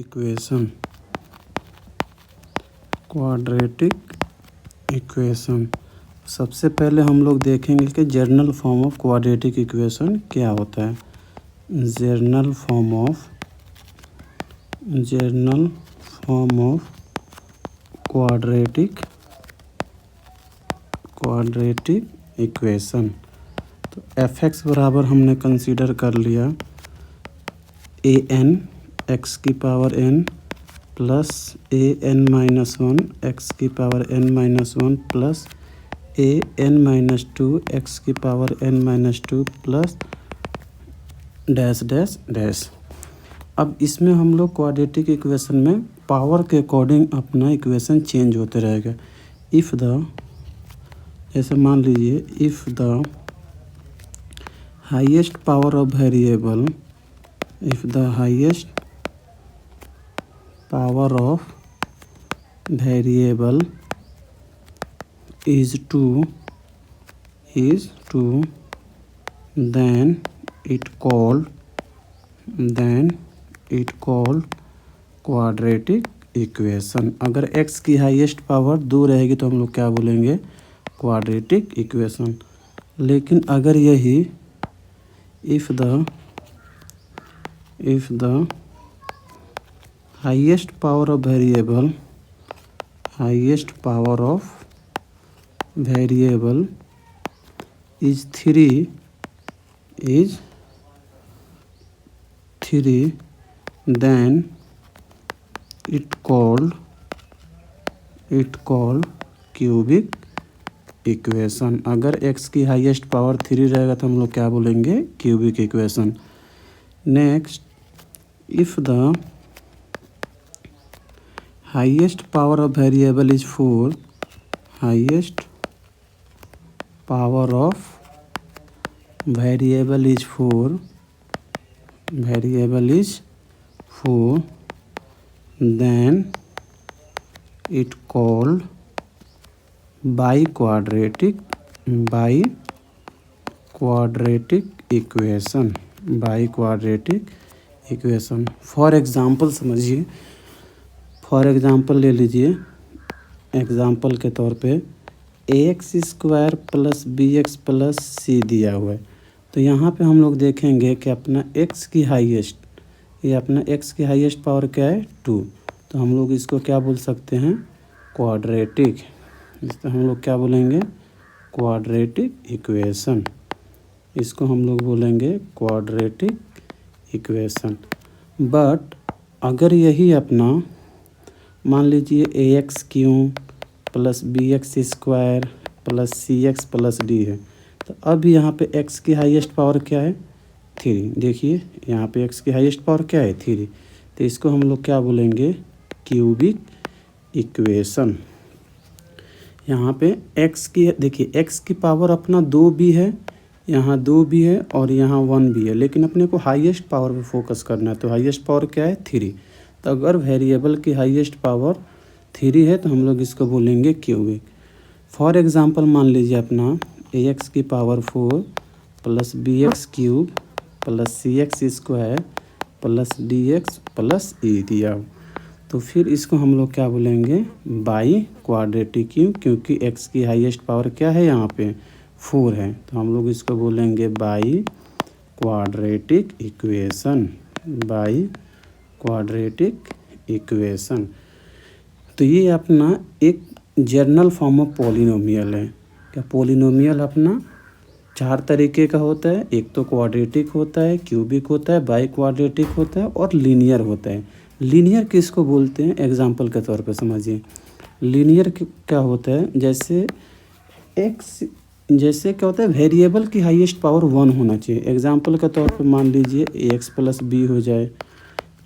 Equation, quadratic equation. सबसे पहले हम लोग देखेंगे कि general form of quadratic equation क्या होता है। General form of quadratic equation. तो एफ एक्स बराबर हमने कंसीडर कर लिया ए एन एक्स की power N plus A N minus one X की power N minus one plus A N minus two X की power N minus two plus dash dash dash. अब इसमें हम लोग क्वाड्रेटिक इक्वेशन में power के according अपना इक्वेशन चेंज होते रहेगा। इफ़ द, जैसे मान लीजिए if the highest power of variable, if the highest power of variable is 2 then it called quadratic equation. अगर x की हाईएस्ट पावर 2 रहेगी तो हम लोग क्या बोलेंगे, क्वाड्रेटिक इक्वेशन। लेकिन अगर यही if the highest power of variable, highest power of variable is 3 then it called cubic equation. अगर x की हाईएस्ट पावर 3 रहेगा तो हम लोग क्या बोलेंगे, cubic equation. Next, if the highest power of variable is 4, highest power of variable is 4 then it called by quadratic equation. For example समझिए, for example ले लीजिए, एग्ज़ाम्पल के तौर पे x square plus B X plus सी दिया हुआ है। तो यहाँ पे हम लोग देखेंगे कि अपना x की हाईएस्ट, ये अपना x की हाईएस्ट पावर क्या है, 2। तो हम लोग इसको क्या बोल सकते हैं, क्वाड्रेटिक। इसको हम लोग क्या बोलेंगे, क्वाड्रेटिक इक्वेशन। इसको हम लोग बोलेंगे क्वाड्रेटिक इक्वेशन। बट अगर यही अपना मान लीजिए A X cube plus B X square plus C X plus D है, तो अब यहाँ पे x की हाईएस्ट पावर क्या है, 3। देखिए यहाँ पे x की हाईएस्ट पावर क्या है, 3। तो इसको हम लोग क्या बोलेंगे, क्यूबिक इक्वेशन। यहाँ पे x की, देखिए x की पावर अपना 2 भी है, यहाँ 2 भी है और यहाँ 1 भी है, लेकिन अपने को हाईएस्ट पावर पे फोकस करना है। तो हाईएस्ट पावर क्या है, 3। तो अगर वेरिएबल की हाईएस्ट पावर 3 है तो हम लोग इसको बोलेंगे क्यूबिक। फॉर एग्ज़ाम्पल मान लीजिए अपना ए एक्स की power 4 plus B X cube plus C X square plus D X plus E दिया। तो फिर इसको हम लोग क्या बोलेंगे, बाई क्वाड्रेटिक क्यूब, क्योंकि x की हाईएस्ट पावर क्या है, यहाँ पे 4 है। तो हम लोग इसको बोलेंगे by quadratic equation, by quadratic equation. तो ये अपना एक जनरल फॉर्म ऑफ पॉलिनोमियल है। क्या पॉलिनोमियल अपना 4 तरीके का होता है, एक तो क्वाड्रेटिक होता है, क्यूबिक होता है, बाई क्वाड्रेटिक होता है और लीनियर होता है। लीनियर किसको बोलते हैं, एग्जांपल के तौर पे समझिए। लीनियर क्या होता है, जैसे क्या होता है, वेरिएबल की हाईएस्ट पावर 1 होना चाहिए। एग्जांपल के तौर पे मान लीजिए ए एक्स प्लस बी हो जाए,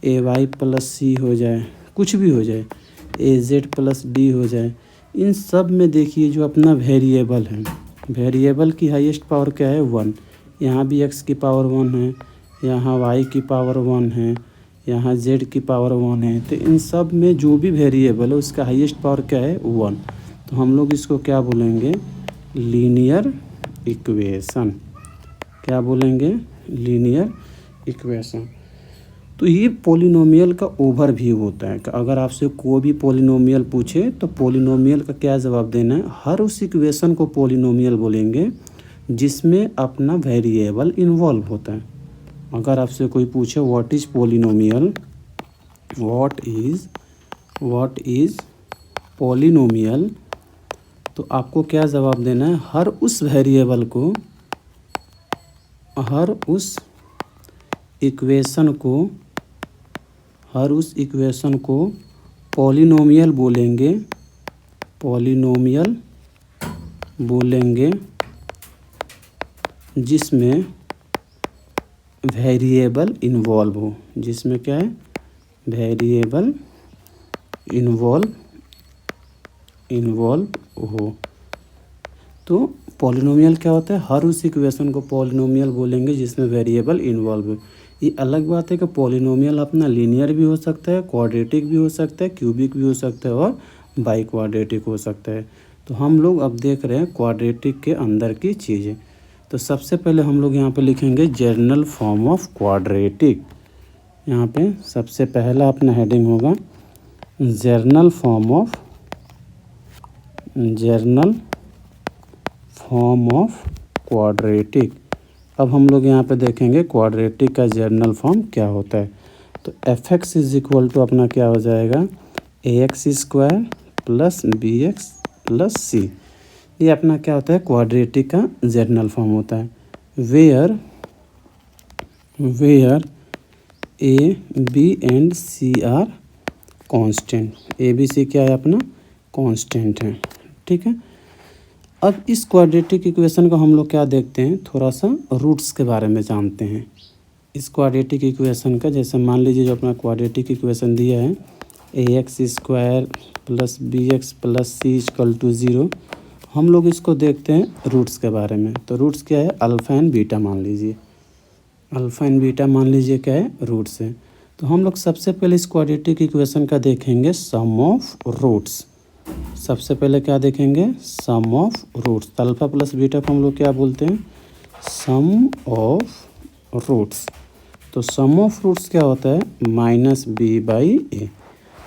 ए वाई प्लस सी हो जाए, कुछ भी हो जाए, ए जेड प्लस डी हो जाए। इन सब में देखिए जो अपना वेरिएबल है, वेरिएबल की हाईएस्ट पावर क्या है, 1। यहाँ भी x की पावर 1 है, यहाँ y की पावर 1 है, यहाँ z की पावर 1 है। तो इन सब में जो भी वेरिएबल है उसका हाईएस्ट पावर क्या है, 1। तो हम लोग इसको क्या बोलेंगे, लीनियर इक्वेशन। क्या बोलेंगे, लीनियर इक्वेशन। तो ये पॉलिनोमियल का ओवरव्यू होता है कि अगर आपसे कोई भी पॉलिनोमियल पूछे तो पॉलिनोमियल का क्या जवाब देना है। हर उस इक्वेशन को पॉलिनोमियल बोलेंगे जिसमें अपना वेरिएबल इन्वॉल्व होता है। अगर आपसे कोई पूछे what is polynomial, what is polynomial, तो आपको क्या जवाब देना है। हर उस वेरिएबल को, हर उस इक्वेशन को पॉलिनोमियल बोलेंगे जिसमें वेरिएबल इन्वॉल्व हो, जिसमें क्या है, वेरिएबल इन्वॉल्व हो। तो पॉलिनोमियल क्या होता है, हर उस इक्वेशन को पॉलिनोमियल बोलेंगे जिसमें वेरिएबल इन्वॉल्व हो। ये अलग बात है कि पॉलिनोमियल अपना लीनियर भी हो सकता है, क्वाड्रेटिक भी हो सकता है, क्यूबिक भी हो सकता है और बाई क्वाड्रेटिक हो सकता है। तो हम लोग अब देख रहे हैं क्वाड्रेटिक के अंदर की चीज़ें। तो सबसे पहले हम लोग यहाँ पे लिखेंगे जनरल फॉर्म ऑफ क्वाड्रेटिक। यहाँ पे सबसे पहला अपना हेडिंग होगा जनरल फॉर्म ऑफ क्वाड्रेटिक। अब हम लोग यहाँ पे देखेंगे क्वाड्रेटिक का जनरल फॉर्म क्या होता है। तो F X is equal to अपना क्या हो जाएगा, A X square plus B X plus C. ये अपना क्या होता है, क्वाड्रेटिक का जनरल फॉर्म होता है। Where a b and c are constant. A b c क्या है, अपना कांस्टेंट है। ठीक है, अब इस क्वाड्रेटिक इक्वेशन को हम लोग क्या देखते हैं, थोड़ा सा रूट्स के बारे में जानते हैं इस क्वाड्रेटिक इक्वेशन का। जैसे मान लीजिए जो अपना क्वाड्रेटिक इक्वेशन दिया है A X square plus B X plus C equal to 0। हम लोग इसको देखते हैं रूट्स के बारे में। तो रूट्स क्या है, अल्फ़ा एंड बीटा मान लीजिए, अल्फ़ा एंड बीटा मान लीजिए क्या है, रूट्स है। तो हम लोग सबसे पहले इस क्वाड्रेटिक इक्वेशन का देखेंगे सम ऑफ रूट्स। सबसे पहले क्या देखेंगे, sum of roots. Alpha plus beta को हम लोग क्या बोलते हैं, सम ऑफ रूट्स। तो सम ऑफ रूट्स क्या होता है, माइनस बी बाई ए।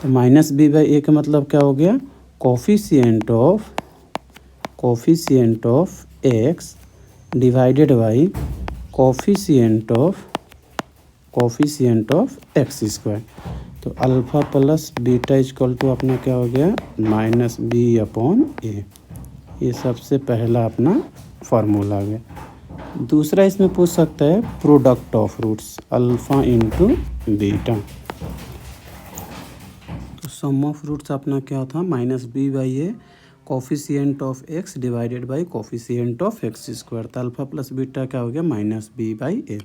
तो माइनस बी बाई ए का मतलब क्या हो गया, coefficient of x divided by coefficient of x square. तो alpha plus beta equal to अपना क्या हो गया, माइनस बी अपॉन ए। ये सबसे पहला अपना फार्मूला आ गया। दूसरा इसमें पूछ सकता है product of roots, alpha into beta. तो सम ऑफ रूट्स अपना क्या था, minus B by a coefficient of x divided by coefficient of x square. तो अल्फ़ा प्लस बीटा क्या हो गया, माइनस बी बाई ए।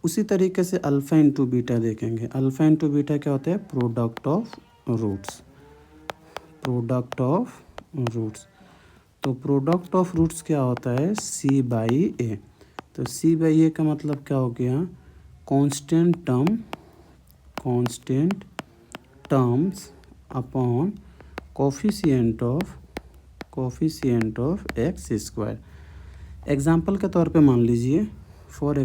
उसी तरीके से अल्फ़ा इंटू बीटा देखेंगे। अल्फ़ा इंटू बीटा क्या होता है, प्रोडक्ट ऑफ रूट्स। तो प्रोडक्ट ऑफ रूट्स क्या होता है, सी बाई ए। तो सी बाई ए का मतलब क्या हो गया, constant terms upon coefficient of x square. Example के तौर पे मान लीजिए, फॉर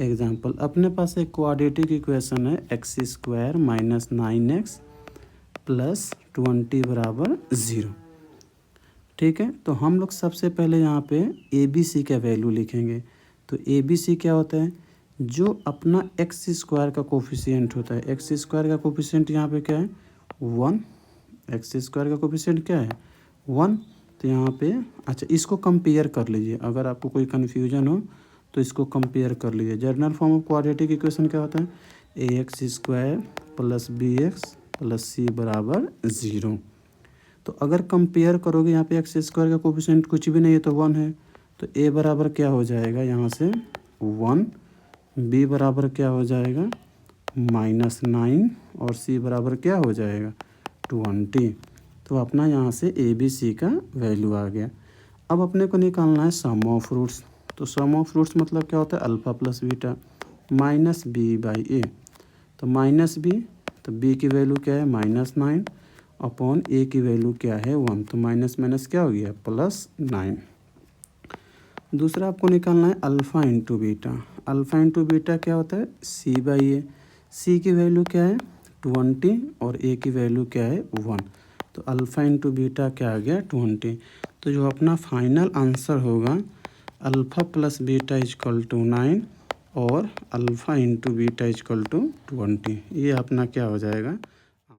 एग्जाम्पल अपने पास एक क्वाड्रेटिक इक्वेशन है x square minus 9x plus 20 बराबर 0। ठीक है, तो हम लोग सबसे पहले यहाँ पे ए बी सी का वैल्यू लिखेंगे। तो ए बी सी क्या होता है, जो अपना एक्स स्क्वायर का कोफिशिएंट होता है। एक्स स्क्वायर का कोफिशिएंट यहाँ पे क्या है, 1। एक्स स्क्वायर का कोफिशिएंट क्या है, 1। तो यहाँ पे अच्छा इसको कंपेयर कर लीजिए, अगर आपको कोई कन्फ्यूजन हो तो इसको कंपेयर कर लीजिए। General form of quadratic equation क्या होता है, A X square plus B X plus C बराबर 0। तो अगर कंपेयर करोगे यहाँ पे एक्स स्क्वायर का कोफिशिएंट कुछ भी नहीं है तो 1 है। तो ए बराबर क्या हो जाएगा, यहाँ से 1, बी बराबर क्या हो जाएगा -9 और सी बराबर क्या हो जाएगा 20। तो अपना यहाँ से ए बी सी का वैल्यू आ गया। अब अपने को निकालना है सम ऑफ रूट्स। तो सम ऑफ रूट्स मतलब क्या होता है, alpha plus beta minus B by A. तो माइनस बी, तो बी की वैल्यू क्या है -9 अपॉन ए की वैल्यू क्या है 1। तो माइनस माइनस क्या हो गया, +9। दूसरा आपको निकालना है alpha into beta. Alpha into beta क्या होता है, सी बाई ए। सी की वैल्यू क्या है 20 और ए की वैल्यू क्या है 1। तो अल्फ़ा इंटू बीटा क्या आ गया 20। तो जो अपना फाइनल आंसर होगा alpha plus beta equal to 9 और alpha into beta equal to 20। ये अपना क्या हो जाएगा